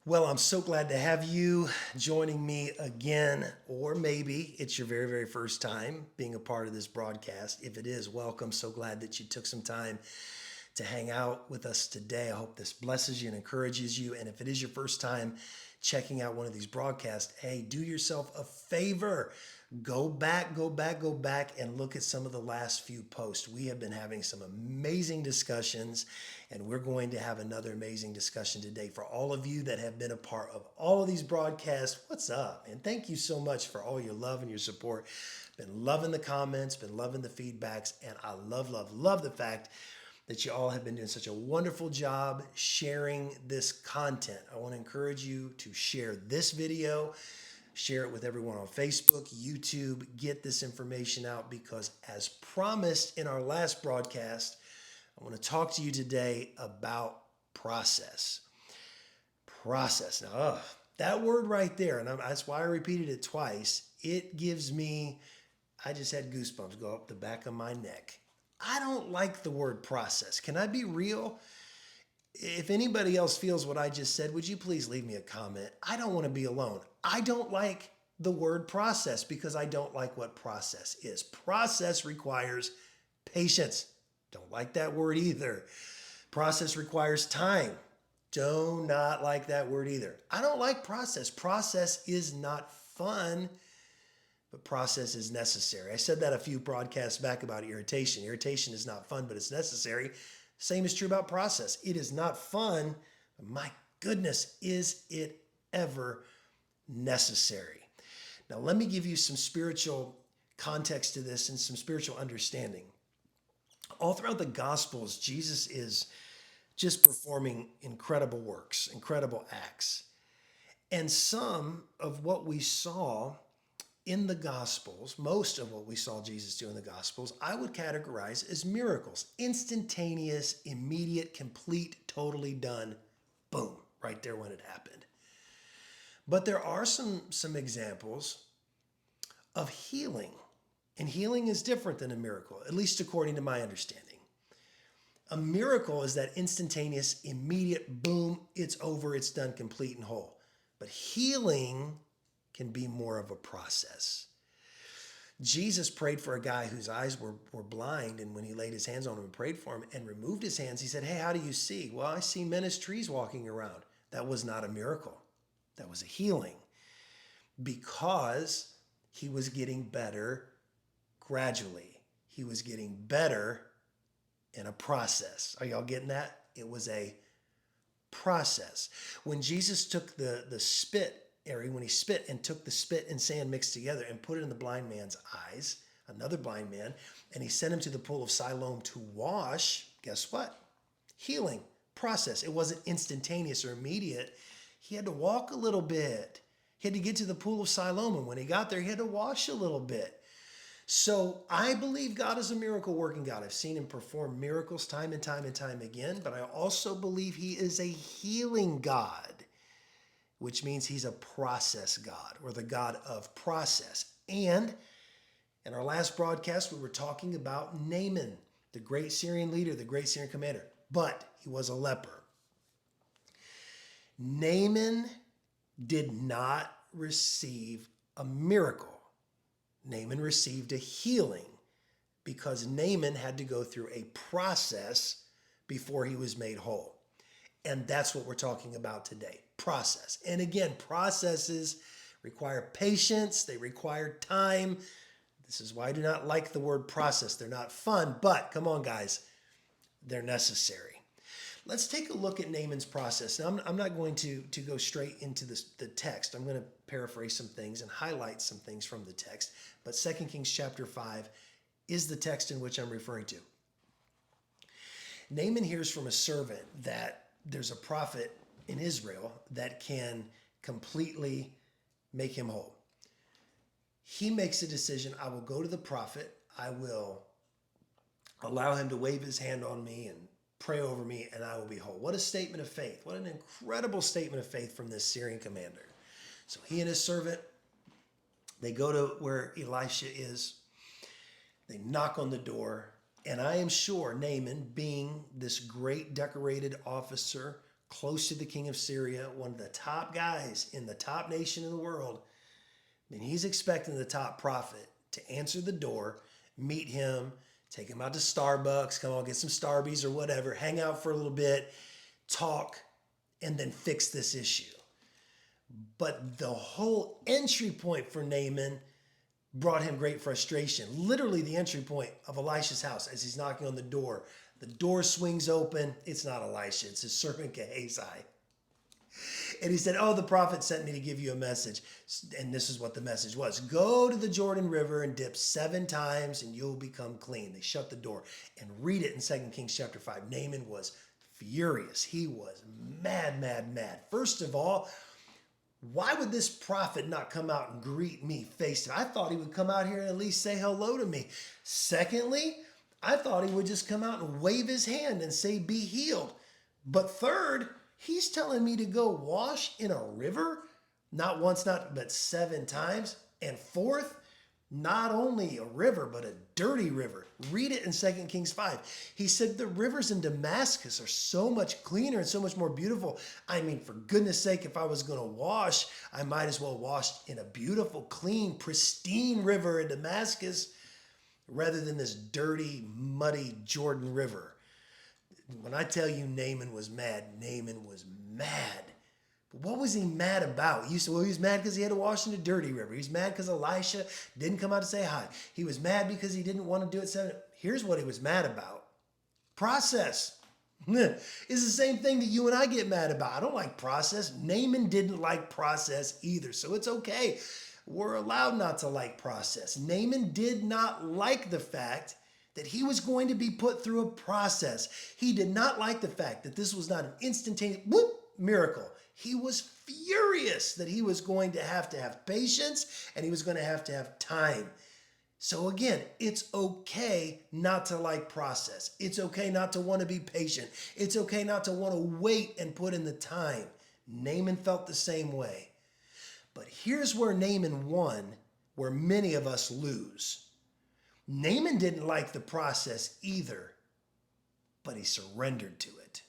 Well, I'm so glad to have you joining me again, or maybe it's your very, very first time being a part of this broadcast. If it is, welcome. So glad that you took some time to hang out with us today. I hope this blesses you and encourages you. And if it is your first time checking out one of these broadcasts, hey, do yourself a favor. Go back and look at some of the last few posts. We have been having some amazing discussions, and we're going to have another amazing discussion today. For all of you that have been a part of all of these broadcasts, what's up? And thank you so much for all your love and your support. Been loving the comments, been loving the feedbacks, and I love the fact that you all have been doing such a wonderful job sharing this content. I want to encourage you to share this video, share it with everyone on Facebook, YouTube, get this information out because as promised in our last broadcast, I want to talk to you today about process. Process. Now, that word right there, and that's why I repeated it twice, it gives me, I just had goosebumps go up the back of my neck. I don't like the word process. Can I be real? If anybody else feels what I just said, would you please leave me a comment? I don't want to be alone. I don't like the word process because I don't like what process is. Process requires patience. Don't like that word either. Process requires time. Do not like that word either. I don't like process. Process is not fun, but process is necessary. I said that a few broadcasts back about irritation. Irritation is not fun, but it's necessary. Same is true about process. It is not fun, but my goodness, is it ever necessary? Now, let me give you some spiritual context to this and some spiritual understanding. All throughout the Gospels, Jesus is just performing incredible works, incredible acts. And some of what we saw in the Gospels, most of what we saw Jesus do in the Gospels, I would categorize as miracles. Instantaneous, immediate, complete, totally done. Boom, right there when it happened. But there are some examples of healing. And healing is different than a miracle, at least according to my understanding. A miracle is that instantaneous, immediate, boom, it's over, it's done, complete and whole. But healing can be more of a process. Jesus prayed for a guy whose eyes were blind, and when he laid his hands on him and prayed for him and removed his hands, he said, "Hey, how do you see?" "Well, I see men as trees walking around." That was not a miracle. That was a healing because he was getting better gradually. He was getting better in a process. Are y'all getting that? It was a process. When Jesus took the spit, Ari, when he spit and took the spit and sand mixed together and put it in the blind man's eyes, another blind man, and he sent him to the pool of Siloam to wash, guess what? Healing process. It wasn't instantaneous or immediate. He had to walk a little bit. He had to get to the pool of Siloam, and when he got there, he had to wash a little bit. So I believe God is a miracle working God. I've seen him perform miracles time and time and time again, but I also believe he is a healing God, which means he's a process God or the God of process. And in our last broadcast, we were talking about Naaman, the great Syrian leader, the great Syrian commander, but he was a leper. Naaman did not receive a miracle. Naaman received a healing because Naaman had to go through a process before he was made whole. And that's what we're talking about today, process. And again, processes require patience, they require time. This is why I do not like the word process. They're not fun, but come on, guys, they're necessary. Let's take a look at Naaman's process. Now, I'm not going to go straight into the text. I'm going to paraphrase some things and highlight some things from the text. But 2 Kings chapter 5 is the text in which I'm referring to. Naaman hears from a servant that there's a prophet in Israel that can completely make him whole. He makes a decision. I will go to the prophet. I will allow him to wave his hand on me and pray over me, and I will be whole. What a statement of faith. What an incredible statement of faith from this Syrian commander. So he and his servant, they go to where Elisha is. They knock on the door, and I am sure Naaman, being this great decorated officer, close to the king of Syria, one of the top guys in the top nation in the world. And he's expecting the top prophet to answer the door, meet him, take him out to Starbucks, come on, get some Starbies or whatever, hang out for a little bit, talk, and then fix this issue. But the whole entry point for Naaman brought him great frustration. Literally the entry point of Elisha's house as he's knocking on the door. The door swings open. It's not Elisha. It's his servant Gehazi. And he said, oh, the prophet sent me to give you a message. And this is what the message was. Go to the Jordan River and dip 7 times and you'll become clean. They shut the door. And read it in 2 Kings chapter 5. Naaman was furious. He was mad, mad, mad. First of all, why would this prophet not come out and greet me face to face? I thought he would come out here and at least say hello to me. Secondly, I thought he would just come out and wave his hand and say, be healed. But third, he's telling me to go wash in a river, not once, but 7 times. And fourth, not only a river, but a dirty river. Read it in 2 Kings 5. He said the rivers in Damascus are so much cleaner and so much more beautiful. I mean, for goodness sake, if I was going to wash, I might as well wash in a beautiful, clean, pristine river in Damascus rather than this dirty, muddy Jordan River. When I tell you Naaman was mad, Naaman was mad. But what was he mad about? You said, well, he was mad because he had to wash in a dirty river. He was mad because Elisha didn't come out to say hi. He was mad because he didn't want to do it 7. Here's what he was mad about. Process. It's the same thing that you and I get mad about. I don't like process. Naaman didn't like process either, so it's okay. We're allowed not to like process. Naaman did not like the fact that he was going to be put through a process. He did not like the fact that this was not an instantaneous miracle. He was furious that he was going to have patience and he was going to have time. So again, it's okay not to like process. It's okay not to want to be patient. It's okay not to want to wait and put in the time. Naaman felt the same way. But here's where Naaman won, where many of us lose. Naaman didn't like the process either, but he surrendered to it.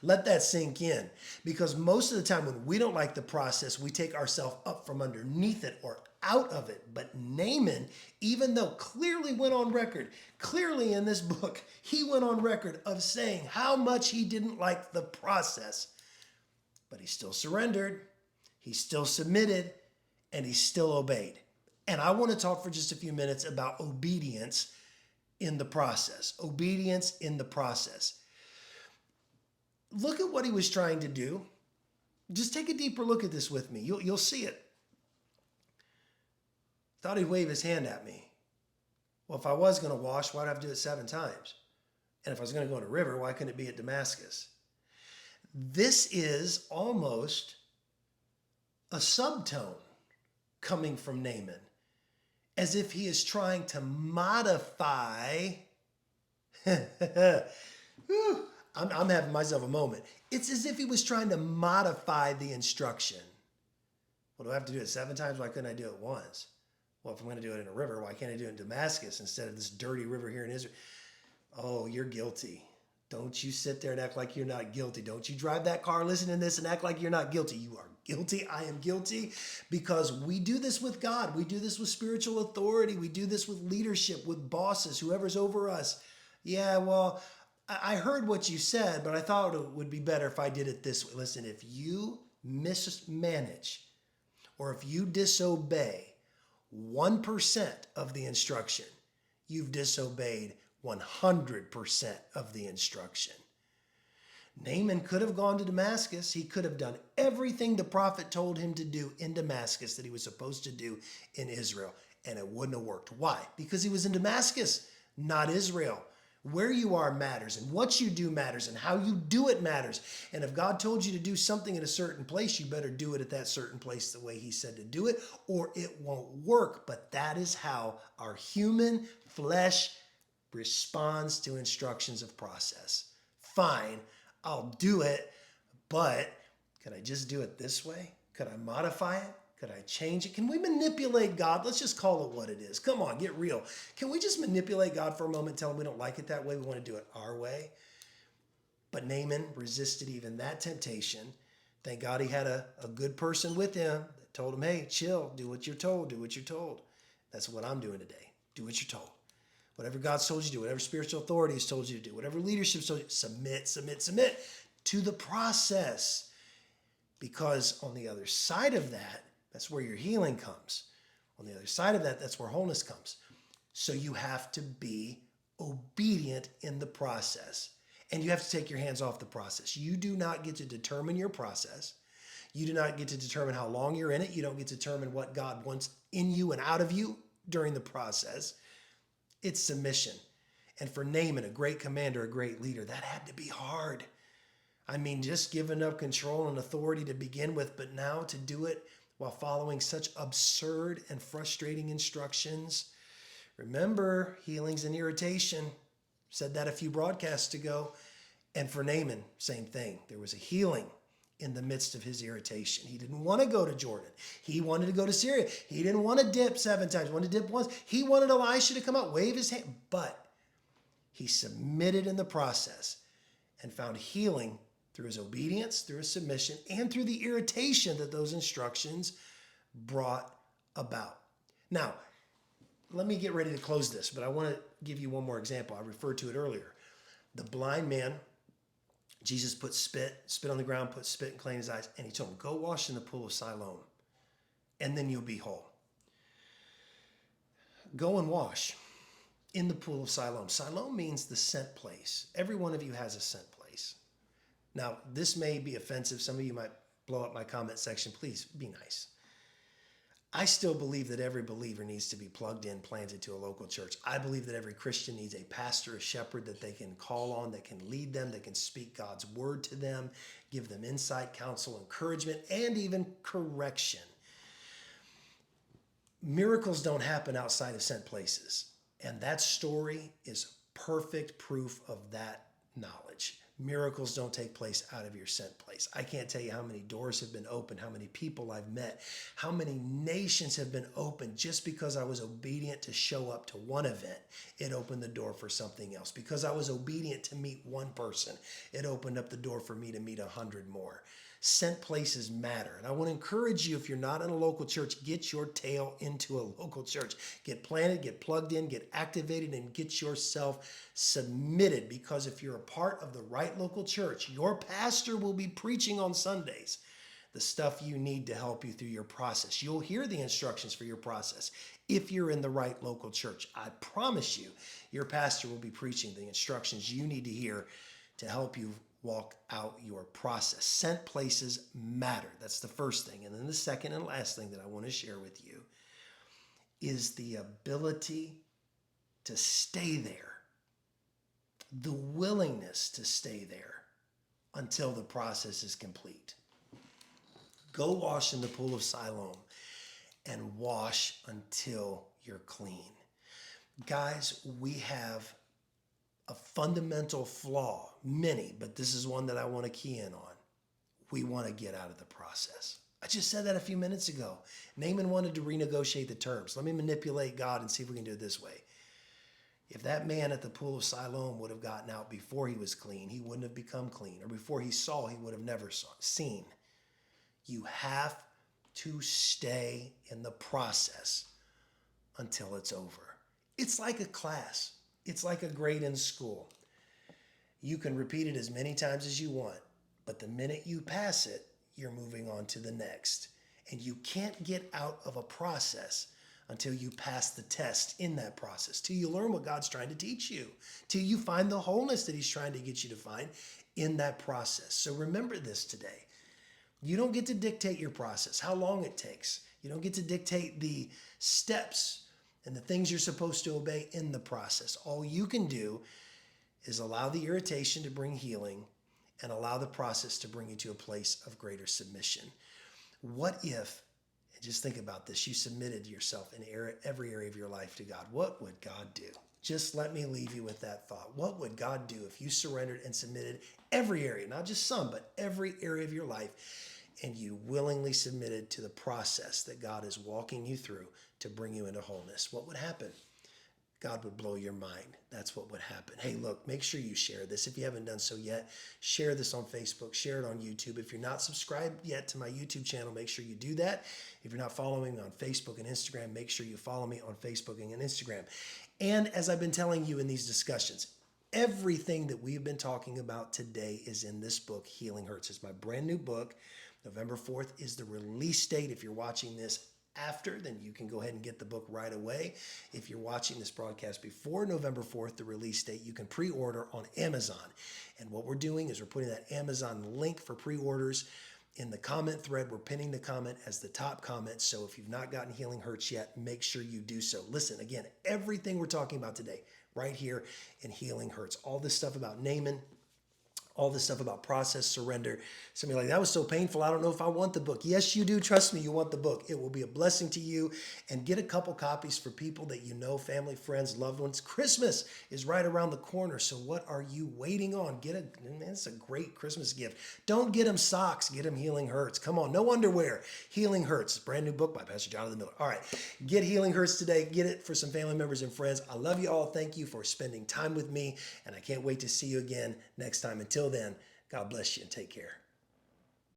Let that sink in, because most of the time when we don't like the process, we take ourselves up from underneath it or out of it. But Naaman, even though clearly went on record, clearly in this book, he went on record of saying how much he didn't like the process, but he still surrendered, he still submitted, and he still obeyed. And I want to talk for just a few minutes about obedience in the process. Obedience in the process. Look at what he was trying to do. Just take a deeper look at this with me. You'll see it. Thought he'd wave his hand at me. Well, if I was going to wash, why'd I have to do it 7 times? And if I was going to go in a river, why couldn't it be at Damascus? This is almost a subtone coming from Naaman, as if he is trying to modify. I'm having myself a moment. It's as if he was trying to modify the instruction. Well, do I have to do it 7 times? Why couldn't I do it once? Well, if I'm going to do it in a river, why can't I do it in Damascus instead of this dirty river here in Israel? Oh, you're guilty. Don't you sit there and act like you're not guilty. Don't you drive that car listening to this and act like you're not guilty. You are guilty. I am guilty, because we do this with God. We do this with spiritual authority. We do this with leadership, with bosses, whoever's over us. Yeah, well, I heard what you said, but I thought it would be better if I did it this way. Listen, if you mismanage or if you disobey 1% of the instruction, you've disobeyed 100% of the instruction. Naaman could have gone to Damascus. He could have done everything the prophet told him to do in Damascus that he was supposed to do in Israel, and it wouldn't have worked. Why? Because he was in Damascus, not Israel. Where you are matters, and what you do matters, and how you do it matters. And if God told you to do something in a certain place, you better do it at that certain place the way he said to do it, or it won't work. But that is how our human flesh responds to instructions of process. Fine, I'll do it, but could I just do it this way? Could I modify it? Could I change it? Can we manipulate God? Let's just call it what it is. Come on, get real. Can we just manipulate God for a moment, tell him we don't like it that way, we want to do it our way? But Naaman resisted even that temptation. Thank God he had a good person with him that told him, hey, chill, do what you're told, do what you're told. That's what I'm doing today. Do what you're told. Whatever God's told you to do, whatever spiritual authority has told you to do, whatever leadership told you, submit to the process. Because on the other side of that, that's where your healing comes. On the other side of that, that's where wholeness comes. So you have to be obedient in the process. And you have to take your hands off the process. You do not get to determine your process. You do not get to determine how long you're in it. You don't get to determine what God wants in you and out of you during the process. It's submission. And for Naaman, a great commander, a great leader, that had to be hard. I mean, just giving up control and authority to begin with, but now to do it while following such absurd and frustrating instructions. Remember, healing's an irritation. Said that a few broadcasts ago. And for Naaman, same thing. There was a healing in the midst of his irritation. He didn't want to go to Jordan. He wanted to go to Syria. He didn't want to dip 7 times. He wanted to dip once. He wanted Elisha to come out, wave his hand. But he submitted in the process and found healing through his obedience, through his submission, and through the irritation that those instructions brought about. Now, let me get ready to close this, but I want to give you one more example. I referred to it earlier. The blind man, Jesus put spit on the ground, put spit and clay in his eyes, and he told him, go wash in the pool of Siloam, and then you'll be whole. Go and wash in the pool of Siloam. Siloam means the sent place. Every one of you has a sent place. Now, this may be offensive. Some of you might blow up my comment section. Please be nice. I still believe that every believer needs to be plugged in, planted to a local church. I believe that every Christian needs a pastor, a shepherd that they can call on, that can lead them, that can speak God's word to them, give them insight, counsel, encouragement, and even correction. Miracles don't happen outside of sent places. And that story is perfect proof of that knowledge. Miracles don't take place out of your sent place. I can't tell you how many doors have been opened, how many people I've met, how many nations have been opened just because I was obedient to show up to one event. It opened the door for something else. Because I was obedient to meet one person, it opened up the door for me to meet 100 more. Sent places matter. And I want to encourage you, if you're not in a local church, get your tail into a local church. Get planted, get plugged in, get activated, and get yourself submitted. Because if you're a part of the right local church, your pastor will be preaching on Sundays the stuff you need to help you through your process. You'll hear the instructions for your process if you're in the right local church. I promise you, your pastor will be preaching the instructions you need to hear to help you walk out your process. Sent places matter. That's the first thing. And then the second and last thing that I want to share with you is the ability to stay there, the willingness to stay there until the process is complete. Go wash in the pool of Siloam and wash until you're clean. Guys, we have a fundamental flaw, many, but this is one that I want to key in on. We want to get out of the process. I just said that a few minutes ago. Naaman wanted to renegotiate the terms. Let me manipulate God and see if we can do it this way. If that man at the pool of Siloam would have gotten out before he was clean, he wouldn't have become clean. Or before he saw, he would have never seen. You have to stay in the process until it's over. It's like a class. It's like a grade in school. You can repeat it as many times as you want, but the minute you pass it, you're moving on to the next. And you can't get out of a process until you pass the test in that process, till you learn what God's trying to teach you, till you find the wholeness that he's trying to get you to find in that process. So remember this today. You don't get to dictate your process, how long it takes. You don't get to dictate the steps and the things you're supposed to obey in the process. All you can do is allow the irritation to bring healing and allow the process to bring you to a place of greater submission. What if, and just think about this, you submitted yourself in every area of your life to God? What would God do? Just let me leave you with that thought. What would God do if you surrendered and submitted every area, not just some, but every area of your life, and you willingly submitted to the process that God is walking you through to bring you into wholeness? What would happen? God would blow your mind. That's what would happen. Hey, look, make sure you share this. If you haven't done so yet, share this on Facebook, share it on YouTube. If you're not subscribed yet to my YouTube channel, make sure you do that. If you're not following me on Facebook and Instagram, make sure you follow me on Facebook and Instagram. And as I've been telling you in these discussions, everything that we've been talking about today is in this book, Healing Hurts. It's my brand new book. November 4th is the release date. If you're watching this after, then you can go ahead and get the book right away. If you're watching this broadcast before November 4th, the release date, you can pre-order on Amazon. And what we're doing is we're putting that Amazon link for pre-orders in the comment thread. We're pinning the comment as the top comment. So if you've not gotten Healing Hurts yet, make sure you do so. Listen, again, everything we're talking about today, right here in Healing Hurts, all this stuff about Naaman, all this stuff about process, surrender. Somebody like, that was so painful, I don't know if I want the book. Yes, you do. Trust me, you want the book. It will be a blessing to you. And get a couple copies for people that you know, family, friends, loved ones. Christmas is right around the corner. So what are you waiting on? Man, it's a great Christmas gift. Don't get them socks. Get them Healing Hurts. Come on, no underwear. Healing Hurts. Brand new book by Pastor Jonathan Miller. All right, get Healing Hurts today. Get it for some family members and friends. I love you all. Thank you for spending time with me. And I can't wait to see you again next time. Until then, God bless you and take care.